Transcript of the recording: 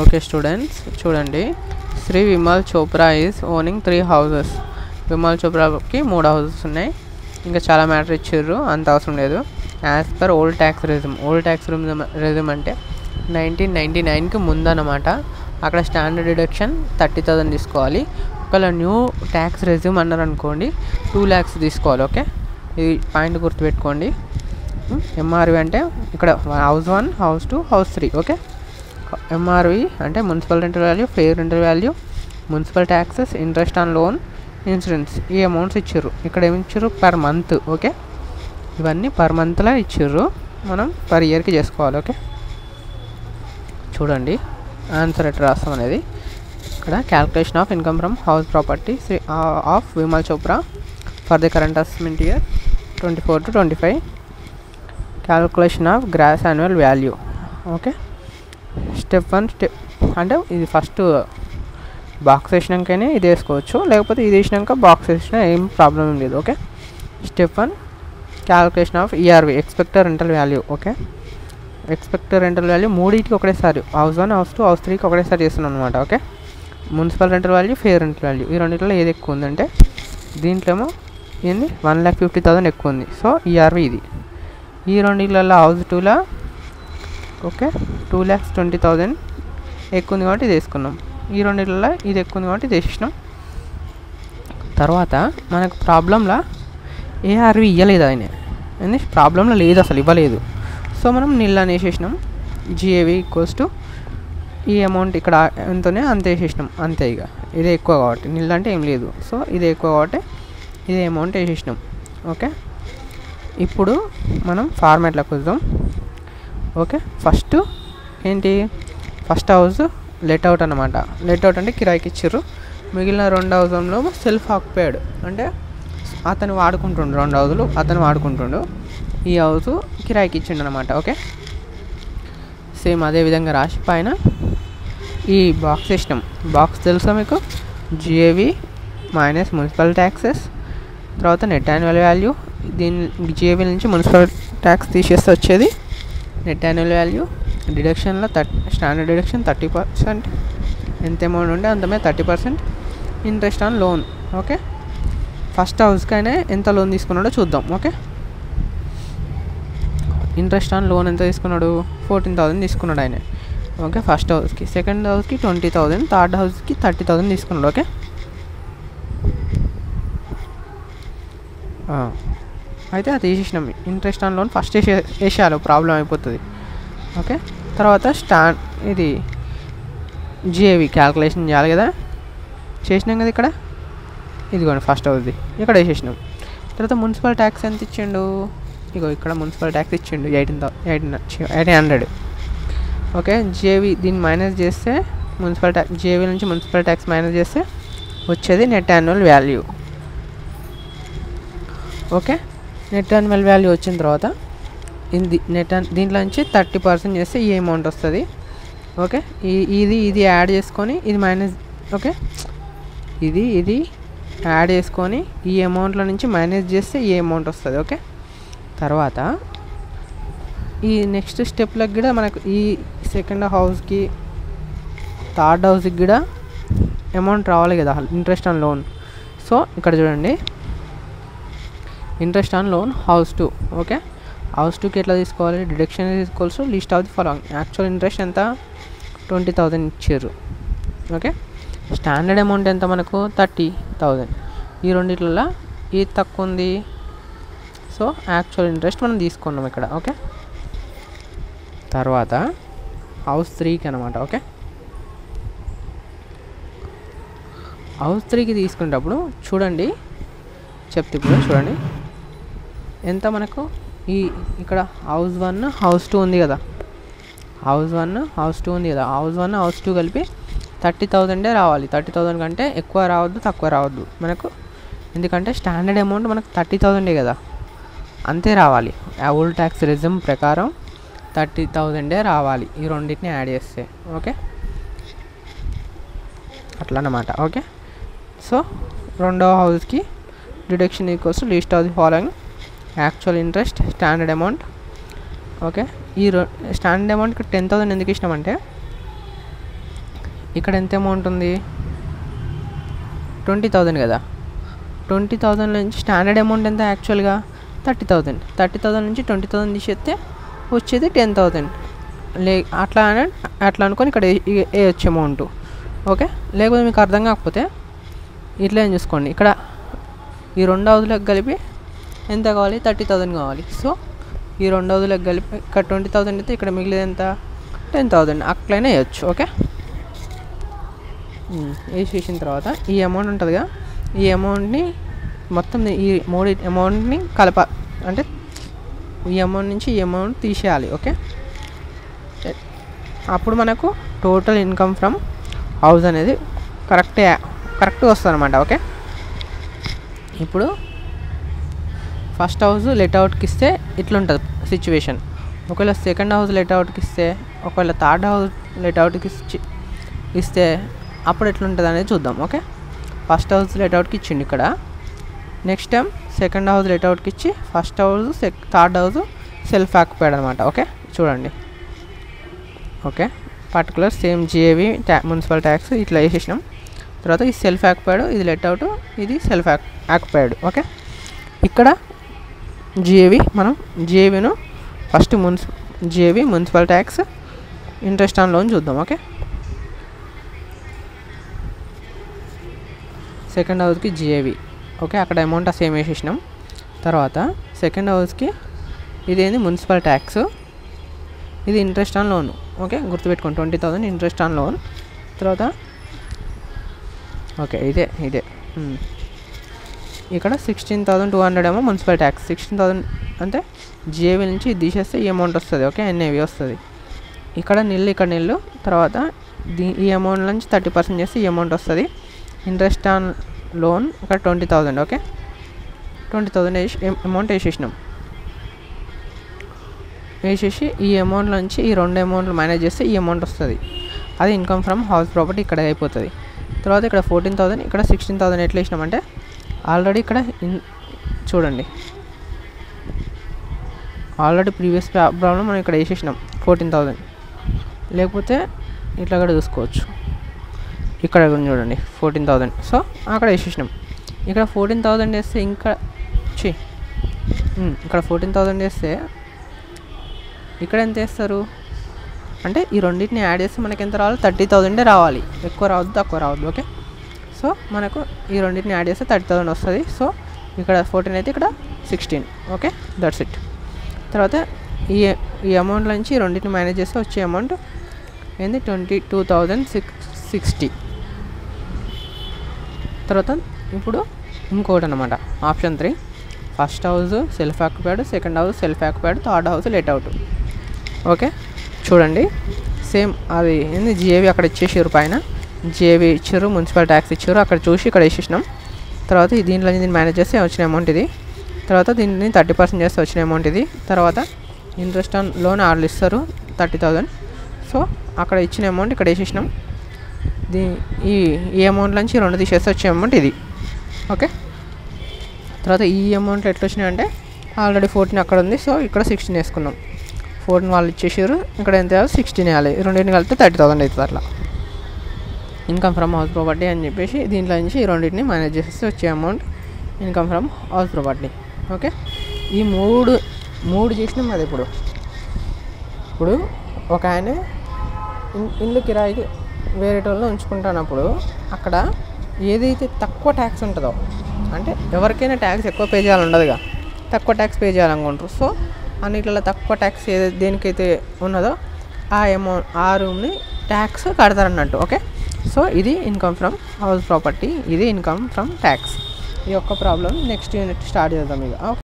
Okay students, చూడండి. Shri Vimal Chopra is owning 3 houses. Vimal చోప్రాకి 3 houses ఉన్నాయి. ఇంకా చాలా మ్యాటర్ ఇచ్చారు, అంత అవసరం లేదు. As per old tax resume అంటే 1999కి ముందన్నమాట. అక్కడ స్టాండర్డ్ డిడక్షన్ 30,000 తీసుకోవాలి. ఒకవేళ న్యూ ట్యాక్స్ రెజ్యూమ్ అన్నారు అనుకోండి 2 lakhs తీసుకోవాలి. ఓకే, ఇది పాయింట్ గుర్తుపెట్టుకోండి. ఎంఆర్వి అంటే ఇక్కడ house 1, house 2, house 3. Okay, MRV అంటే municipal rental value, fair rental value, municipal taxes, interest on loan, insurance, ఈ అమౌంట్స్ ఇచ్చారు. ఇక్కడ ఏమి ఇచ్చారు? Per month. ఓకే, ఇవన్నీ పర్ మంత్లో ఇచ్చారు, మనం పర్ ఇయర్కి చేసుకోవాలి. ఓకే, చూడండి ఆన్సర్ ఎట్లా రాస్తాం అనేది. ఇక్కడ calculation of income from house property of Vimal Chopra for the current assessment year 24 to 25. Calculation of gross annual value. Okay, step 1 అంటే ఇది ఫస్ట్ బాక్స్ వేసినాకనే ఇది వేసుకోవచ్చు, లేకపోతే ఇది వేసినాక బాక్స్ వేసినా ఏం ప్రాబ్లం లేదు. Okay, step 1 calculation of ERV, expected rental value. Okay, expected rental value మూడింటికి ఒకటేసారి, హౌస్ 1, హౌస్ 2, హౌస్ 3కి ఒకటేసారి చేస్తున్నాం అనమాట. Okay, municipal rental value, fair rental value, ఈ రెండింటిలో ఏది ఎక్కువ ఉందంటే దీంట్లో ఏమో ఏంది 1,50,000 ఎక్కువ ఉంది. సో ఈఆర్వి ఇది. ఈ రెండింటిలో హౌస్ 2లో ఓకే 2,20,000 ఎక్కువ ఉంది కాబట్టి ఇది వేసుకున్నాం. ఈ రెండింటిలో ఇది ఎక్కువ ఉంది కాబట్టి ఇది వేసినాం. తర్వాత మనకు ప్రాబ్లంలో ఏఆర్వి ఇవ్వలేదు, ఆయన ఏంది ప్రాబ్లంలో లేదు, అసలు ఇవ్వలేదు. సో మనం నిల్ అని వేసేసినాం. జిఏవి ఈక్వల్స్ టు ఈ అమౌంట్ ఇక్కడ ఎంతనే అంత వేసేసినాం, అంతే. ఇక ఇదే ఎక్కువ కాబట్టి నిల్ అంటే ఏం లేదు. సో ఇదే ఎక్కువ కాబట్టి ఇదే అమౌంట్ వేసేసినాం. ఓకే, ఇప్పుడు మనం ఫార్మాట్లోకి వద్దాం. ఓకే, ఫస్ట్ ఏంటి, ఫస్ట్ హౌస్ లెట్ అవుట్ అనమాట. లెట్ అవుట్ అంటే కిరాయికి ఇచ్చారు. మిగిలిన 2 హౌస్లో సెల్ఫ్ ఆక్యుపైడ్ అంటే అతను వాడుకుంటుండు, 2 హౌజులు అతను వాడుకుంటుండు, ఈ హౌస్ కిరాయికి ఇచ్చిండు అనమాట. ఓకే, సేమ్ అదే విధంగా రాసి పైన ఈ బాక్స్ వేసినాం. బాక్స్ తెలుసా మీకు? జిఏవి మైనస్ మున్సిపల్ ట్యాక్సెస్, తర్వాత నెట్ యాన్యువల్ వాల్యూ. దీని జిఏవి నుంచి మున్సిపల్ ట్యాక్స్ తీసేస్తే వచ్చేది నెట్ యాన్యువల్ వాల్యూ. డిడక్షన్లో స్టాండర్డ్ డిడక్షన్ 30%, ఎంత అమౌంట్ ఉంటే అంతమే 30%. Interest on loan. Okay, first హౌస్కైనా ఎంత లోన్ తీసుకున్నాడో చూద్దాం. ఓకే, ఇంట్రెస్ట్ ఆన్ లోన్ ఎంత తీసుకున్నాడు? 14,000 తీసుకున్నాడు ఆయన. ఓకే, ఫస్ట్ హౌస్కి. సెకండ్ హౌస్కి 20,000, థర్డ్ హౌస్కి 30,000 తీసుకున్నాడు. ఓకే, అయితే అది తీసేసినాం. ఇంట్రెస్ట్ ఆన్ లోన్ ఫస్ట్ వేసేయాలి, ప్రాబ్లం అయిపోతుంది. ఓకే, తర్వాత ఇది జిఏవి క్యాల్కులేషన్ చేయాలి కదా, చేసినాం కదా ఇక్కడ. ఇదిగోండి ఫస్ట్ హౌస్ది ఇక్కడ వేసేసినాం. తర్వాత మున్సిపల్ ట్యాక్స్ ఎంత ఇచ్చిండు? ఇగో ఇక్కడ మున్సిపల్ ట్యాక్స్ ఇచ్చిండు 1,800. ఓకే, జేవి దీన్ని మైనస్ చేస్తే మున్సిపల్ ట్యాక్స్, జేవి నుంచి మున్సిపల్ ట్యాక్స్ మైనస్ చేస్తే వచ్చేది net annual value. Okay, net annual value వచ్చిన తర్వాత దీంట్లో నుంచి 30% చేస్తే ఈ అమౌంట్ వస్తుంది. ఓకే, ఇది యాడ్ చేసుకొని ఇది మైనస్. ఓకే, ఇది యాడ్ చేసుకొని ఈ అమౌంట్లో నుంచి మైనస్ చేస్తే ఈ అమౌంట్ వస్తుంది. ఓకే, తర్వాత ఈ నెక్స్ట్ స్టెప్లకు కూడా మనకు ఈ సెకండ్ హౌస్కి, థర్డ్ హౌస్కి కూడా అమౌంట్ రావాలి కదా, ఇంట్రెస్ట్ ఆన్ లోన్. సో ఇక్కడ చూడండి, interest on loan house 2. Okay, house 2కి ఎట్లా తీసుకోవాలి? డిడక్షన్ తీసుకోవచ్చు, list of the following. Actual interest ఎంత? 20,000 ఇచ్చారు. ఓకే, స్టాండర్డ్ అమౌంట్ ఎంత మనకు? 30,000. ఈ రెండిట్లలో ఏది తక్కువ ఉంది? సో యాక్చువల్ ఇంట్రెస్ట్ మనం తీసుకున్నాం ఇక్కడ. ఓకే, తర్వాత హౌస్ 3కి అనమాట. ఓకే, హౌస్ 3కి తీసుకునేటప్పుడు చూడండి, చెప్తే ఇప్పుడు చూడండి ఎంత మనకు. ఇక్కడ హౌస్ 1, హౌస్ 2 ఉంది కదా, హౌస్ 1, హౌస్ 2 ఉంది కదా. హౌస్ 1, హౌస్ 2 కలిపి 30,000 రావాలి. 30,000 కంటే ఎక్కువ రావద్దు, తక్కువ రావద్దు మనకు. ఎందుకంటే స్టాండర్డ్ అమౌంట్ మనకు 30,000 కదా, అంతే రావాలి. ఓల్డ్ ట్యాక్స్ రెజ్యూమ్ ప్రకారం 30,000 రావాలి ఈ రెండింటిని యాడ్ చేస్తే. ఓకే, అట్లా అన్నమాట. ఓకే, సో రెండవ హౌస్కి deduction equals list of the following. Actual interest, standard amount. Okay, ఈ స్టాండర్డ్ అమౌంట్కి 10,000 ఎందుకు ఇచ్చినామంటే ఇక్కడ ఎంత అమౌంట్ ఉంది, 20,000 కదా. 20,000 నుంచి స్టాండర్డ్ అమౌంట్ ఎంత యాక్చువల్గా 30,000. 30,000 నుంచి 20,000 తీసేస్తే వచ్చేది 10,000. అట్లా అనుకొని ఇక్కడ వేయచ్చు అమౌంట్. ఓకే, లేకపోతే మీకు అర్థం కాకపోతే ఇట్లా ఏం చూసుకోండి, ఇక్కడ ఈ 2 హౌజులకు కలిపి ఎంత కావాలి, 30,000 కావాలి. సో ఈ 2 హౌజులకు కలిపి ఇక్కడ 20,000 అయితే ఇక్కడ మిగిలింది ఎంత, 10,000. అట్లనే వేయచ్చు. ఓకే, వేసేసిన తర్వాత ఈ అమౌంట్ ఉంటుందిగా, ఈ అమౌంట్ని మొత్తం ఈ 3 అమౌంట్ని అంటే ఈ అమౌంట్ నుంచి ఈ అమౌంట్ తీసేయాలి. ఓకే, అప్పుడు మనకు టోటల్ ఇన్కమ్ ఫ్రమ్ హౌస్ అనేది కరెక్ట్గా వస్తుంది అనమాట. ఓకే, ఇప్పుడు ఫస్ట్ హౌస్ లెట్అవుట్కి ఇస్తే ఇట్లుంటుంది సిచ్యువేషన్. ఒకవేళ సెకండ్ హౌస్ లెట్అవుట్కి ఇస్తే, ఒకవేళ థర్డ్ హౌస్ లెట్అవుట్కి ఇస్తే అప్పుడు ఎట్లుంటుంది అనేది చూద్దాం. ఓకే, ఫస్ట్ హౌస్ లెట్అవుట్కి ఇచ్చిండు ఇక్కడ, నెక్స్ట్ టైం సెకండ్ హౌస్ లెట్అవుట్కి ఇచ్చి first house third house self occupied అనమాట. ఓకే, చూడండి. Okay, particular same GAV municipal tax ఇట్లా వేసేసినాం. తర్వాత ఈ సెల్ఫ్ ఆక్యుపైడ్, ఇది లెట్అవుట్, ఇది సెల్ఫ్ ఆక్యుపైడ్. ఓకే, ఇక్కడ మనం జిఏవిను first GAV municipal tax, interest on loan చూద్దాం. ఓకే, సెకండ్ హౌస్కి జిఏవి. ఓకే, అక్కడ అమౌంట్ సేమ్ వేసేసినాం. తర్వాత సెకండ్ హౌస్కి ఇదేంది మున్సిపల్ ట్యాక్స్, ఇది ఇంట్రెస్ట్ ఆన్ లోన్. ఓకే, గుర్తుపెట్టుకోండి, 20,000 ఇంట్రెస్ట్ ఆన్ లోన్. తర్వాత ఓకే, ఇదే ఇక్కడ 16,200 ఏమో మున్సిపల్ ట్యాక్స్. 16,000 అంటే జిఏవి నుంచి ఇది తీసేస్తే ఈ అమౌంట్ వస్తుంది. ఓకే, ఎన్ఏవి వస్తుంది. ఇక్కడ నిల్లు. తర్వాత ఈ అమౌంట్ నుంచి 30% చేస్తే ఈ అమౌంట్ వస్తుంది. ఇంట్రెస్ట్ ఆన్ లోన్ ఇక్కడ 20,000. ఓకే, 20,000 అమౌంట్ వేసేసి ఈ అమౌంట్ నుంచి ఈ 2 అమౌంట్లు మేనేజ్ చేస్తే ఈ అమౌంట్ వస్తుంది. అది ఇన్కమ్ ఫ్రమ్ హౌస్ ప్రాపర్టీ ఇక్కడ అయిపోతుంది. తర్వాత ఇక్కడ 14,000, ఇక్కడ 16,000 ఎట్లా వేసినామంటే ఆల్రెడీ ఇక్కడ చూడండి, ఆల్రెడీ ప్రీవియస్ ప్రాబ్లం మనం ఇక్కడ వేసేసినాం 14,000. లేకపోతే ఇట్లా కూడా చూసుకోవచ్చు, ఇక్కడ చూడండి 14,000. సో అక్కడ వేసేసినాం. ఇక్కడ 14,000 వేస్తే ఇక్కడ 14,000 వేస్తే ఇక్కడ ఎంత వేస్తారు అంటే ఈ రెండింటిని యాడ్ చేస్తే మనకి ఎంత రావాలి, 30,000 రావాలి. ఎక్కువ రావద్దు, తక్కువ రావద్దు. ఓకే, సో మనకు ఈ రెండింటిని యాడ్ చేస్తే 30,000 వస్తుంది. సో ఇక్కడ 14 అయితే ఇక్కడ 16. Okay, that's it. తర్వాత ఈ అమౌంట్ నుంచి రెండింటిని మేనేజ్ చేస్తే వచ్చే అమౌంట్ ఏంది, 22,660. తర్వాత ఇప్పుడు ఇంకోటి అనమాట, option 3, first house self occupied, second house self occupied, third house let out. Okay, చూడండి సేమ్ అది ఏంది, జిఏవి అక్కడ ఇచ్చేసారు, పైన జిఏవి ఇచ్చారు, మున్సిపల్ ట్యాక్స్ ఇచ్చారు, అక్కడ చూసి ఇక్కడ వేసేసినాం. తర్వాత దీంట్లో మేనేజ్ చేస్తే వచ్చిన అమౌంట్ ఇది. తర్వాత దీన్ని 30% చేస్తే వచ్చిన అమౌంట్ ఇది. తర్వాత ఇంట్రెస్ట్ ఆన్ లోన్ వాళ్ళు ఇస్తారు 30,000. సో అక్కడ ఇచ్చిన అమౌంట్ ఇక్కడ వేసేసినాం. ఈ అమౌంట్ నుంచి 2 తీసేస్తే వచ్చే అమౌంట్ ఇది. ఓకే, తర్వాత ఈ అమౌంట్ ఎట్లా వచ్చినాయి అంటే ఆల్రెడీ 14 అక్కడ ఉంది. సో ఇక్కడ 16 వేసుకున్నాం. 14 వాళ్ళు ఇచ్చేసారు, ఇక్కడ ఎంత 16 వేయాలి. రెండింటిని కలిపితే 30,000 అవుతుంది. అట్లా ఇన్కమ్ ఫ్రమ్ హౌస్ ప్రాపర్టీ అని చెప్పేసి దీంట్లో నుంచి ఈ రెండింటిని మేనేజ్ చేస్తే వచ్చే amount income from house property. Okay, ఈ మూడు చేసినాం కదా. ఇప్పుడు ఒక ఆయన ఇల్లు కిరాయికి వేరే వాళ్ళని ఉంచుకుంటున్నప్పుడు అక్కడ ఏదైతే తక్కువ ట్యాక్స్ ఉంటుందో, అంటే ఎవరికైనా ట్యాక్స్ ఎక్కువ పే చేయాలని ఉండదుగా, తక్కువ ట్యాక్స్ పే చేయాలనుకుంటారు. సో అన్నిట్లలో తక్కువ ట్యాక్స్ దేనికైతే ఉన్నదో ఆ రూమ్ని ట్యాక్స్ కడతారన్నట్టు. ఓకే, సో ఇది ఇన్కమ్ ఫ్రమ్ హౌస్ ప్రాపర్టీ, ఇది ఇన్కమ్ ఫ్రమ్ ట్యాక్స్. ఈ యొక్క ప్రాబ్లం నెక్స్ట్ యూనిట్ స్టార్ట్ చేద్దాం ఇక.